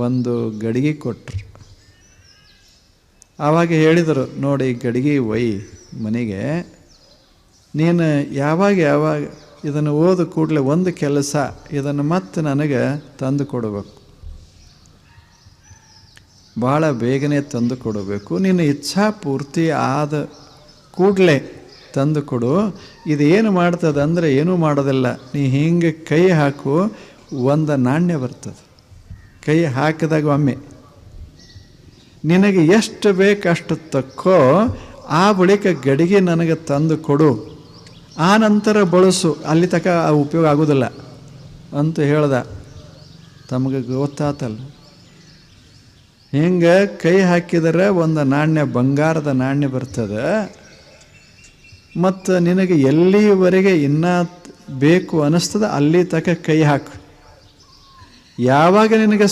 ಒಂದು ಗಡಿಗೆ ಕೊಟ್ಟರು. ಆವಾಗ ಹೇಳಿದರು, ನೋಡಿ ಗಡಿಗೆ ಒಯ್ ಮನೆಗೆ, ನೀನು ಯಾವಾಗ ಇದನ್ನು ಓದ ಕೂಡಲೇ ಒಂದು ಕೆಲಸ, ಇದನ್ನು ಮತ್ತೆ ನನಗೆ ತಂದು ಕೊಡಬೇಕು, ಭಾಳ ಬೇಗನೆ ತಂದು ಕೊಡಬೇಕು, ನಿನ್ನ ಇಚ್ಛಾ ಪೂರ್ತಿ ಆದ ಕೂಡಲೇ ತಂದು ಕೊಡು. ಇದು ಏನು ಮಾಡ್ತದೆ ಅಂದರೆ ಏನೂ ಮಾಡೋದಿಲ್ಲ, ನೀ ಹಿಂಗೆ ಕೈ ಹಾಕು, ಒಂದು ನಾಣ್ಯ ಬರ್ತದೆ. ಕೈ ಹಾಕಿದಾಗ ಒಮ್ಮೆ ನಿನಗೆ ಎಷ್ಟು ಬೇಕಷ್ಟು ತಕ್ಕೋ, ಆ ಬಳಿಕ ಗಡಿಗೆ ನನಗೆ ತಂದು ಕೊಡು, ಆ ನಂತರ ಬಳಸು, ಅಲ್ಲಿ ತನಕ ಉಪಯೋಗ ಆಗೋದಿಲ್ಲ ಅಂತ ಹೇಳ್ದ. ತಮಗೆ ಗೊತ್ತಾತಲ್ಲ, ಹಿಂಗೆ ಕೈ ಹಾಕಿದರೆ ಒಂದು ನಾಣ್ಯ, ಬಂಗಾರದ ನಾಣ್ಯ ಬರ್ತದೆ. ಮತ್ತು ನಿನಗೆ ಎಲ್ಲಿವರೆಗೆ ಇನ್ನೂ ಬೇಕು ಅನ್ನಿಸ್ತದೆ ಅಲ್ಲಿ ತನಕ ಕೈ ಹಾಕು. ಯಾವಾಗ ನಿನಗೆ